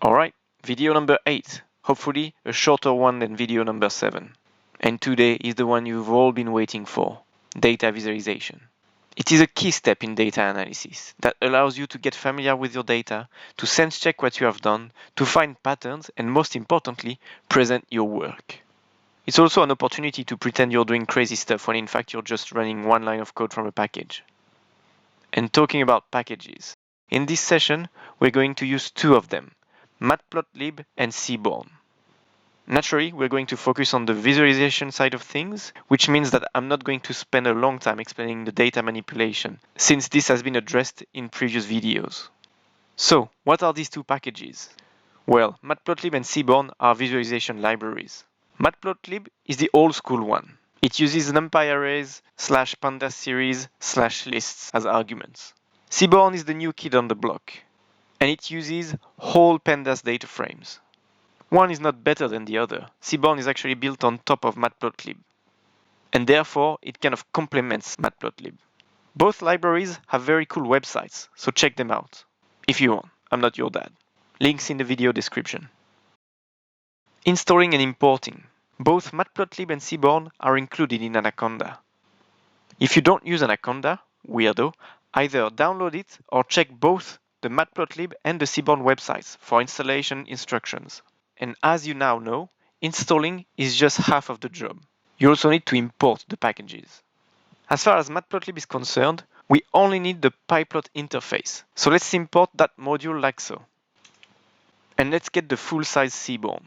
Alright, video number 8, hopefully a shorter one than video number 7. And today is the one you've all been waiting for, data visualization. It is a key step in data analysis that allows you to get familiar with your data, to sense check what you have done, to find patterns, and most importantly, present your work. It's also an opportunity to pretend you're doing crazy stuff when in fact you're just running one line of code from a package. And talking about packages, in this session, we're going to use two of them, Matplotlib and Seaborn. Naturally, we're going to focus on the visualization side of things, which means that I'm not going to spend a long time explaining the data manipulation, since this has been addressed in previous videos. So, what are these two packages? Well, Matplotlib and Seaborn are visualization libraries. Matplotlib is the old school one. It uses NumPy arrays / pandas series / lists as arguments. Seaborn is the new kid on the block, and it uses whole pandas data frames. One is not better than the other. Seaborn is actually built on top of Matplotlib, and therefore it kind of complements Matplotlib. Both libraries have very cool websites, so check them out. If you want, I'm not your dad. Links in the video description. Installing and importing. Both Matplotlib and Seaborn are included in Anaconda. If you don't use Anaconda, weirdo, either download it or check both the Matplotlib and the Seaborn websites for installation instructions. And as you now know, installing is just half of the job. You also need to import the packages. As far as Matplotlib is concerned, we only need the Pyplot interface. So let's import that module like so. And let's get the full-size Seaborn.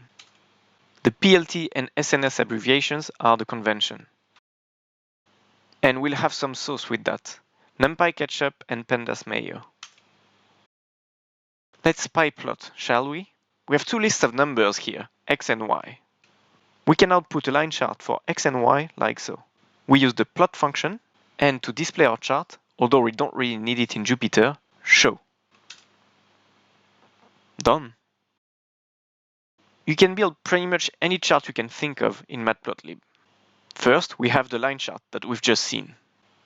The PLT and SNS abbreviations are the convention. And we'll have some sauce with that. NumPy ketchup and pandas mayo. Let's Pyplot, shall we? We have two lists of numbers here, x and y. We can output a line chart for x and y like so. We use the plot function, and to display our chart, although we don't really need it in Jupyter, show. Done. You can build pretty much any chart you can think of in Matplotlib. First, we have the line chart that we've just seen.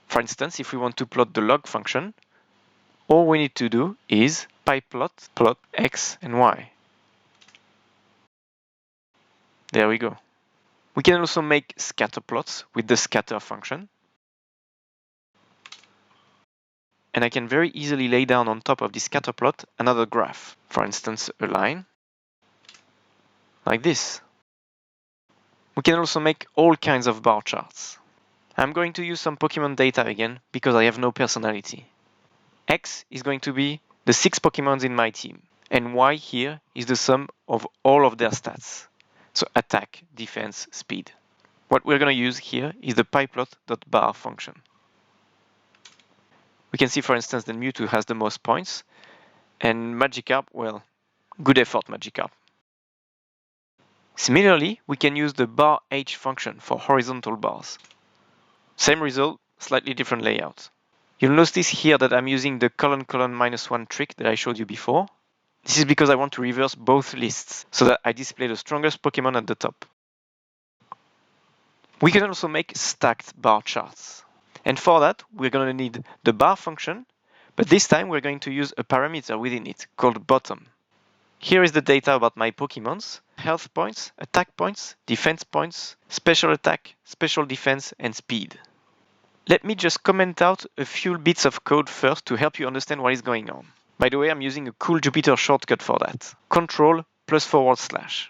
For instance, if we want to plot the log function, all we need to do is Pyplot plot x and y. There we go. We can also make scatter plots with the scatter function. And I can very easily lay down on top of this scatter plot another graph. For instance, a line like this. We can also make all kinds of bar charts. I'm going to use some Pokemon data again because I have no personality. X is going to be the 6 Pokemons in my team, and Y here is the sum of all of their stats. So attack, defense, speed. What we're going to use here is the pyplot.bar function. We can see, for instance, that Mewtwo has the most points, and Magikarp, well, good effort, Magikarp. Similarly, we can use the bar h function for horizontal bars. Same result, slightly different layout. You'll notice here that I'm using the : -1 trick that I showed you before. This is because I want to reverse both lists so that I display the strongest Pokemon at the top. We can also make stacked bar charts. And for that, we're going to need the bar function, but this time we're going to use a parameter within it called bottom. Here is the data about my Pokemons: health points, attack points, defense points, special attack, special defense, and speed. Let me just comment out a few bits of code first to help you understand what is going on. By the way, I'm using a cool Jupyter shortcut for that. Control +//.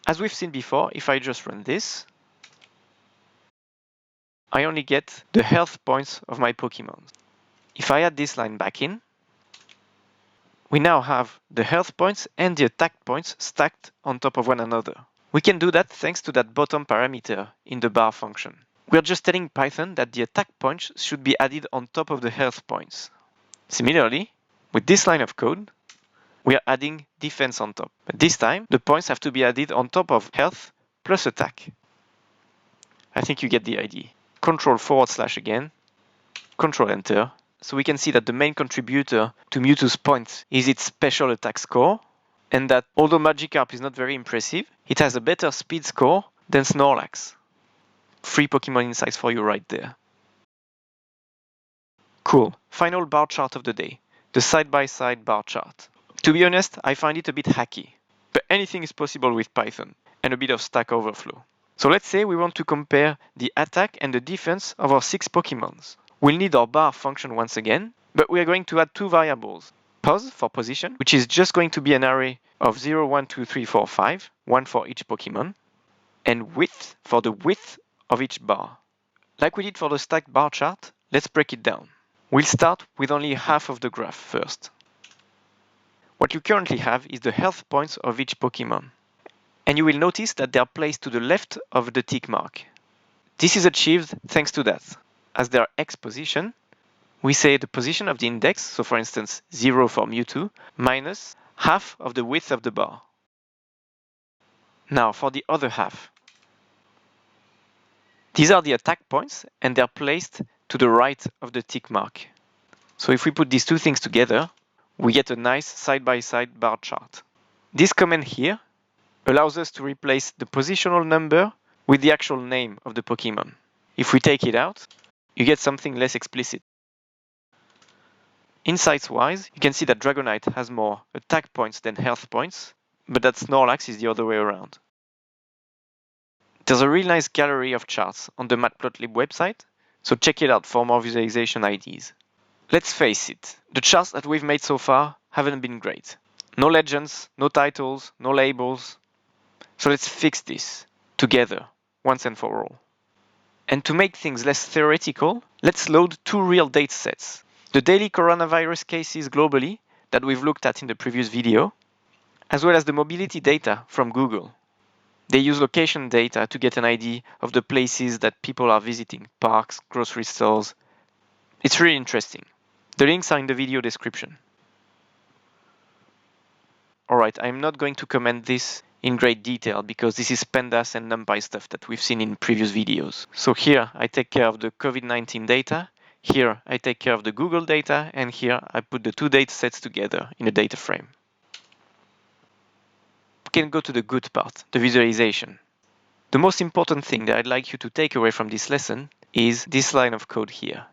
As we've seen before, if I just run this, I only get the health points of my Pokemon. If I add this line back in, we now have the health points and the attack points stacked on top of one another. We can do that thanks to that bottom parameter in the bar function. We're just telling Python that the attack points should be added on top of the health points. Similarly, with this line of code, we are adding defense on top. But this time, the points have to be added on top of health plus attack. I think you get the idea. Control / again, Control Enter. So we can see that the main contributor to Mewtwo's points is its special attack score, and that although Magikarp is not very impressive, it has a better speed score than Snorlax. 3 Pokemon insights for you right there. Cool. Final bar chart of the day. The side-by-side bar chart. To be honest, I find it a bit hacky. anything is possible with Python, and a bit of Stack Overflow. So let's say we want to compare the attack and the defense of our 6 Pokemons. We'll need our bar function once again, but we are going to add 2 variables. Pos for position, which is just going to be an array of 0, 1, 2, 3, 4, 5, one for each Pokemon, and width for the width of each bar. Like we did for the stacked bar chart, let's break it down. We'll start with only half of the graph first. What you currently have is the health points of each Pokemon. And you will notice that they are placed to the left of the tick mark. This is achieved thanks to that. As their X position, we say the position of the index, so for instance 0 for Mewtwo, minus half of the width of the bar. Now for the other half. These are the attack points and they are placed to the right of the tick mark. So if we put these two things together, we get a nice side-by-side bar chart. This command here allows us to replace the positional number with the actual name of the Pokemon. If we take it out, you get something less explicit. Insights-wise, you can see that Dragonite has more attack points than health points, but that Snorlax is the other way around. There's a really nice gallery of charts on the Matplotlib website, so check it out for more visualization ideas. Let's face it, the charts that we've made so far haven't been great. No legends, no titles, no labels. So let's fix this together, once and for all. And to make things less theoretical, let's load 2 real data sets. The daily coronavirus cases globally that we've looked at in the previous video, as well as the mobility data from Google. They use location data to get an idea of the places that people are visiting, parks, grocery stores. It's really interesting. The links are in the video description. Alright, I'm not going to comment this in great detail because this is pandas and numpy stuff that we've seen in previous videos. So here I take care of the COVID-19 data, here I take care of the Google data, and here I put the 2 data sets together in a data frame. We can go to the good part, the visualization. The most important thing that I'd like you to take away from this lesson is this line of code here.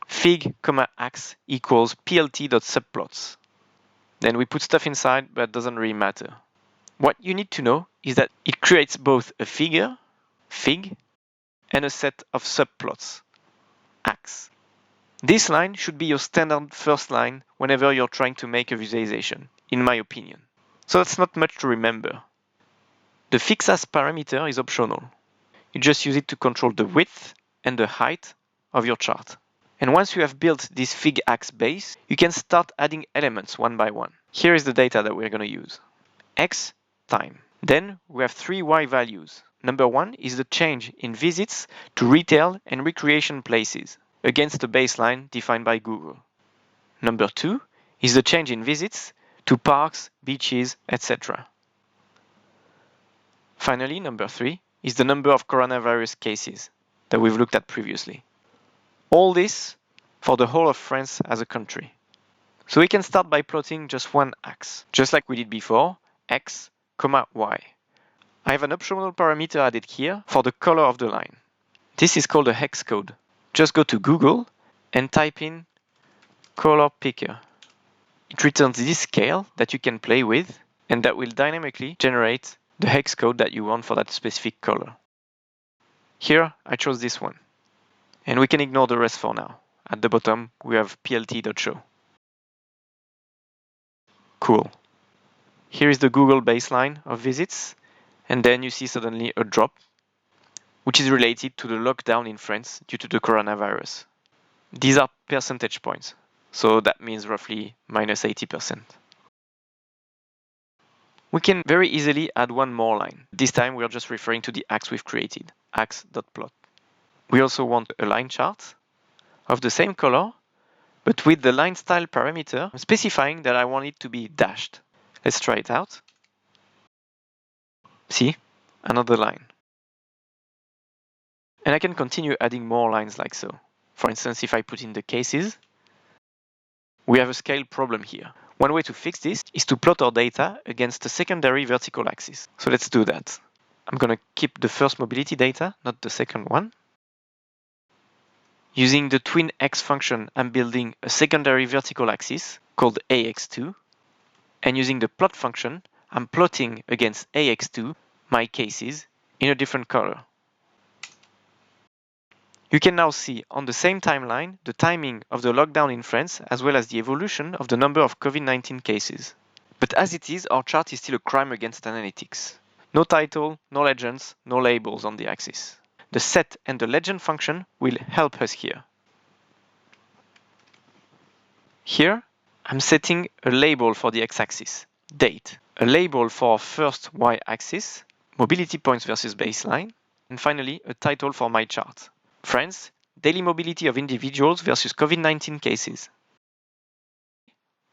Fig, ax equals plt.subplots. Then we put stuff inside, but it doesn't really matter. What you need to know is that it creates both a figure, fig, and a set of subplots, ax. This line should be your standard first line whenever you're trying to make a visualization, in my opinion. So that's not much to remember. The fixAs parameter is optional. You just use it to control the width and the height of your chart. And once you have built this fig ax base, you can start adding elements one by one. Here is the data that we're going to use. X time. Then we have 3 Y values. Number 1 is the change in visits to retail and recreation places against the baseline defined by Google. Number 2 is the change in visits to parks, beaches, etc. Finally, number 3 is the number of coronavirus cases that we've looked at previously. All this for the whole of France as a country. So we can start by plotting just one ax, just like we did before, x, y. I have an optional parameter added here for the color of the line. This is called a hex code. Just go to Google and type in color picker. It returns this scale that you can play with and that will dynamically generate the hex code that you want for that specific color. Here I chose this one. And we can ignore the rest for now. At the bottom we have plt.show. Cool. Here is the Google baseline of visits, and then you see suddenly a drop, which is related to the lockdown in France due to the coronavirus. These are percentage points, so that means roughly minus 80%. We can very easily add one more line. This time we are just referring to the ax we've created, ax.plot. We also want a line chart of the same color, but with the line style parameter specifying that I want it to be dashed. Let's try it out. See, another line. And I can continue adding more lines like so. For instance, if I put in the cases, we have a scale problem here. One way to fix this is to plot our data against a secondary vertical axis. So let's do that. I'm going to keep the first mobility data, not the second one. Using the twin x function, I'm building a secondary vertical axis called ax2. And using the plot function, I'm plotting against AX2 my cases in a different color. You can now see on the same timeline the timing of the lockdown in France as well as the evolution of the number of COVID-19 cases. But as it is, our chart is still a crime against analytics. No title, no legends, no labels on the axis. The set and the legend function will help us here. Here, I'm setting a label for the x-axis, date, a label for our first y-axis, mobility points versus baseline, and finally a title for my chart, France, daily mobility of individuals versus COVID-19 cases.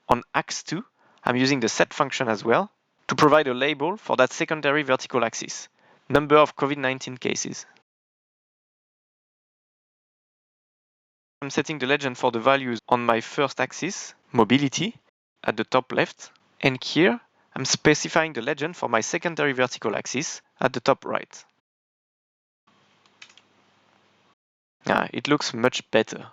On ax 2, I'm using the set function as well to provide a label for that secondary vertical axis, number of COVID-19 cases. I'm setting the legend for the values on my first axis, mobility, at the top left, and here I'm specifying the legend for my secondary vertical axis at the top right. It looks much better.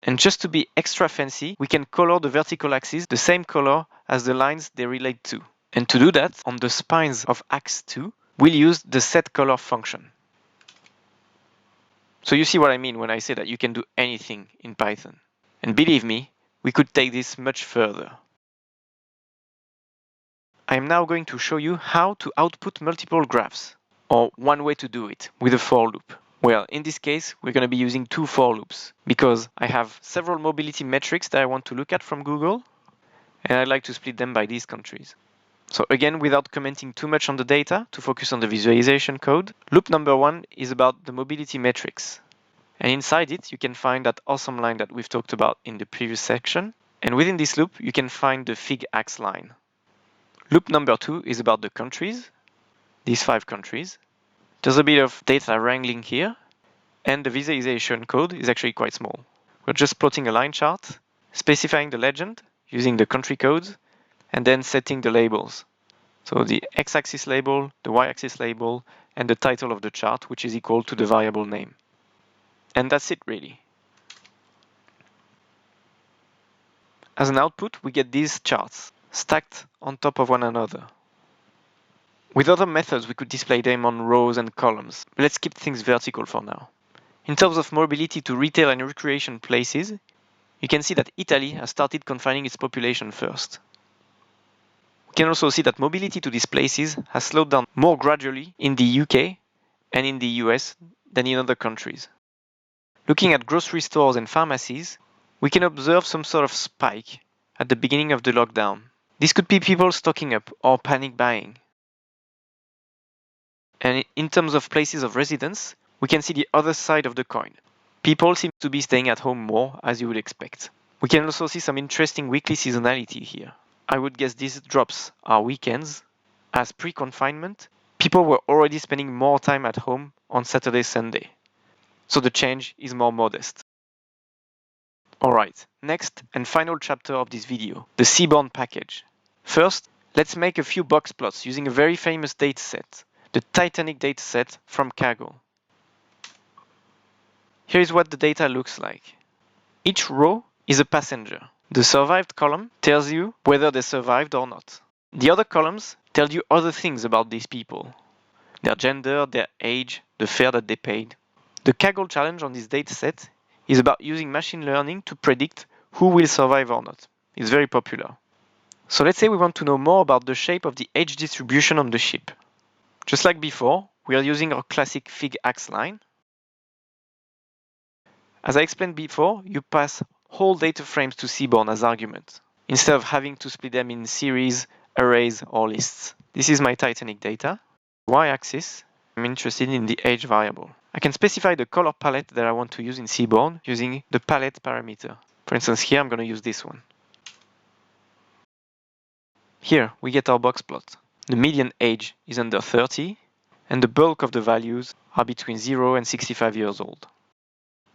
And just to be extra fancy, we can color the vertical axis the same color as the lines they relate to. And to do that, on the spines of ax 2, we'll use the setColor function. So you see what I mean when I say that you can do anything in Python. And believe me, we could take this much further. I am now going to show you how to output multiple graphs, or one way to do it, with a for loop. Well, in this case, we're going to be using two for loops, because I have several mobility metrics that I want to look at from Google, and I'd like to split them by these countries. So again, without commenting too much on the data, to focus on the visualization code, loop number 1 is about the mobility metrics. And inside it, you can find that awesome line that we've talked about in the previous section. And within this loop, you can find the fig ax line. Loop number 2 is about the countries, these 5 countries. There's a bit of data wrangling here, and the visualization code is actually quite small. We're just plotting a line chart, specifying the legend using the country codes, and then setting the labels. So the x-axis label, the y-axis label, and the title of the chart, which is equal to the variable name. And that's it really. As an output, we get these charts stacked on top of one another. With other methods, we could display them on rows and columns. But let's keep things vertical for now. In terms of mobility to retail and recreation places, you can see that Italy has started confining its population first. We can also see that mobility to these places has slowed down more gradually in the UK and in the US than in other countries. Looking at grocery stores and pharmacies, we can observe some sort of spike at the beginning of the lockdown. This could be people stocking up or panic buying. And in terms of places of residence, we can see the other side of the coin. People seem to be staying at home more, as you would expect. We can also see some interesting weekly seasonality here. I would guess these drops are weekends. As pre-confinement, people were already spending more time at home on Saturday, Sunday. So the change is more modest. Alright, next and final chapter of this video, the Seaborn package. First, let's make a few box plots using a very famous dataset, the Titanic dataset from Kaggle. Here is what the data looks like. Each row is a passenger. The survived column tells you whether they survived or not. The other columns tell you other things about these people. Their gender, their age, the fare that they paid. The Kaggle challenge on this dataset is about using machine learning to predict who will survive or not. It's very popular. So let's say we want to know more about the shape of the age distribution on the ship. Just like before, we are using our classic fig ax line. As I explained before, you pass whole data frames to Seaborn as argument, instead of having to split them in series, arrays, or lists. This is my Titanic data. Y-axis, I'm interested in the age variable. I can specify the color palette that I want to use in Seaborn using the palette parameter. For instance, here I'm going to use this one. Here we get our box plot. The median age is under 30, and the bulk of the values are between 0 and 65 years old.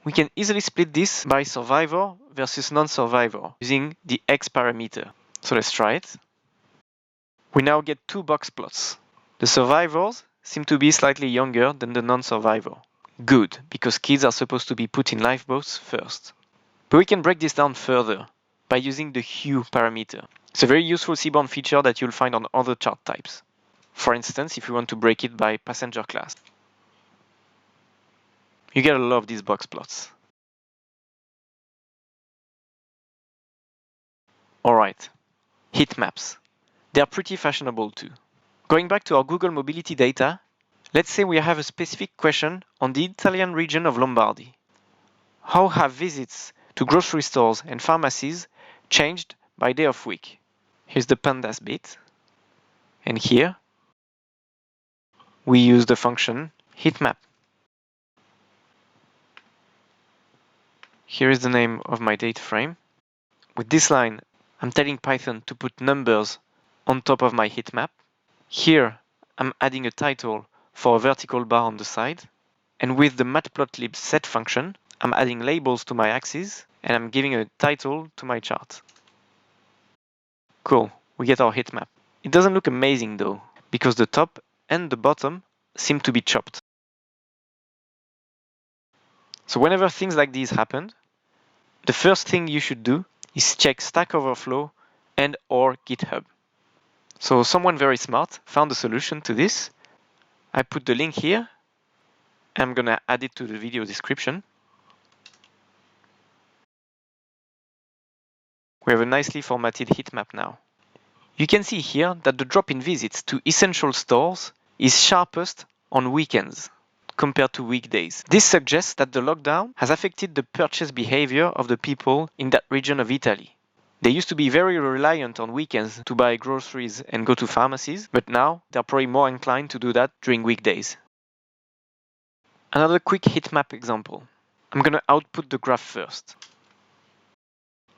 We can easily split this by survivor versus non-survivor using the X parameter. So let's try it. We now get two box plots. The survivors seem to be slightly younger than the non-survivor. Good, because kids are supposed to be put in lifeboats first. But we can break this down further by using the hue parameter. It's a very useful Seaborn feature that you'll find on other chart types. For instance, if you want to break it by passenger class. You gotta love these box plots. Alright, heat maps. They're pretty fashionable too. Going back to our Google mobility data, let's say we have a specific question on the Italian region of Lombardy. How have visits to grocery stores and pharmacies changed by day of week? Here's the pandas bit. And here, we use the function heatmap. Here is the name of my data frame. With this line, I'm telling Python to put numbers on top of my heatmap. Here, I'm adding a title for a vertical bar on the side. And with the Matplotlib set function, I'm adding labels to my axes and I'm giving a title to my chart. Cool, we get our heatmap. It doesn't look amazing though, because the top and the bottom seem to be chopped. So whenever things like these happen, the first thing you should do is check Stack Overflow and or GitHub. So someone very smart found a solution to this. I put the link here. I'm gonna add it to the video description. We have a nicely formatted heatmap now. You can see here that the drop in visits to essential stores is sharpest on weekends compared to weekdays. This suggests that the lockdown has affected the purchase behavior of the people in that region of Italy. They used to be very reliant on weekends to buy groceries and go to pharmacies, but now they're probably more inclined to do that during weekdays. Another quick heatmap example. I'm going to output the graph first.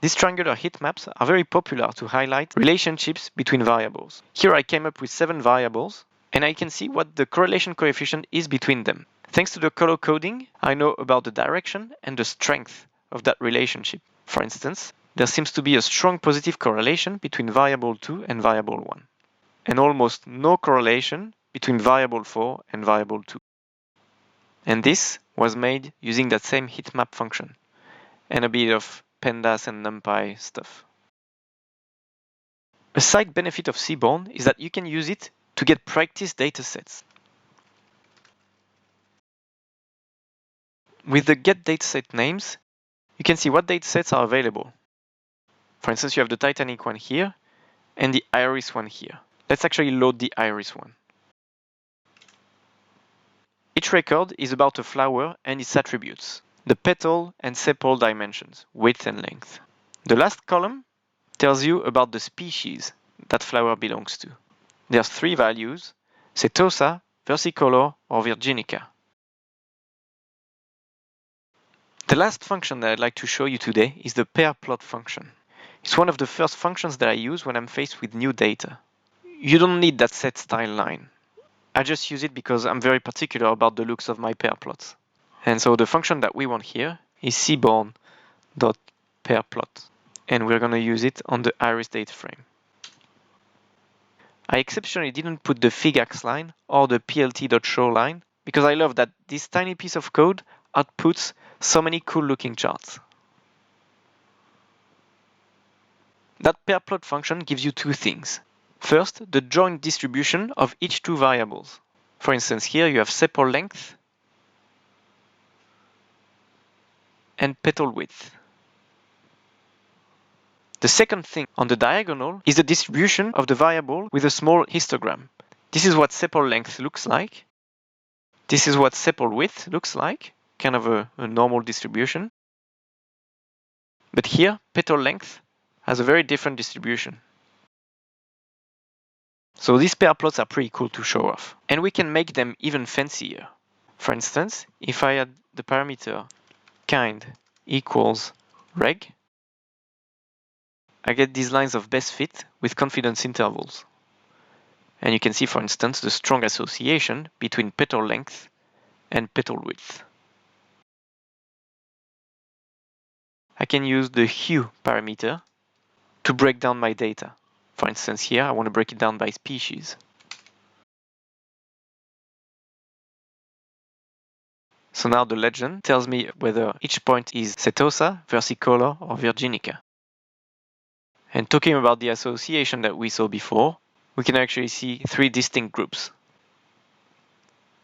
These triangular heatmaps are very popular to highlight relationships between variables. Here I came up with 7 variables, and I can see what the correlation coefficient is between them. Thanks to the color coding, I know about the direction and the strength of that relationship. For instance, there seems to be a strong positive correlation between variable 2 and variable 1, and almost no correlation between variable 4 and variable 2. And this was made using that same heatmap function, and a bit of pandas and numpy stuff. A side benefit of Seaborn is that you can use it to get practice datasets. With the get dataset names, you can see what datasets are available. For instance, you have the Titanic one here and the iris one here. Let's actually load the iris one. Each record is about a flower and its attributes, the petal and sepal dimensions, width and length. The last column tells you about the species that flower belongs to. There's 3 values: setosa, versicolor, or virginica. The last function that I'd like to show you today is the PairPlot function. It's one of the first functions that I use when I'm faced with new data. You don't need that set style line. I just use it because I'm very particular about the looks of my PairPlots. And so the function that we want here is seaborn.pairplot. And we're going to use it on the iris data frame. I exceptionally didn't put the figax line or the plt.show line because I love that this tiny piece of code outputs so many cool looking charts. That PairPlot function gives you 2 things. First, the joint distribution of each 2 variables. For instance, here you have sepal length and petal width. The second thing on the diagonal is the distribution of the variable with a small histogram. This is what sepal length looks like. This is what sepal width looks like, kind of a normal distribution. But here, petal length has a very different distribution. So these PairPlots are pretty cool to show off. And we can make them even fancier. For instance, if I add the parameter kind equals reg, I get these lines of best fit with confidence intervals. And you can see, for instance, the strong association between petal length and petal width. I can use the hue parameter to break down my data. For instance, here I want to break it down by species. So now the legend tells me whether each point is setosa, versicolor, or virginica. And talking about the association that we saw before, we can actually see three distinct groups.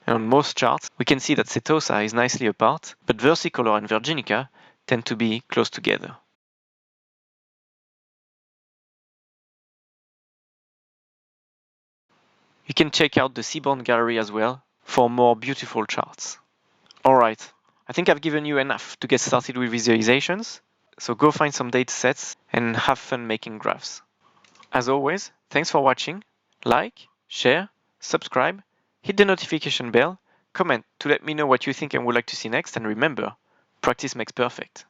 And on most charts, we can see that Setosa is nicely apart, but Versicolor and Virginica tend to be close together. You can check out the Seaborn gallery as well for more beautiful charts. Alright, I think I've given you enough to get started with visualizations, so go find some datasets and have fun making graphs. As always, thanks for watching. Like, share, subscribe, hit the notification bell, comment to let me know what you think and would like to see next, and remember, practice makes perfect.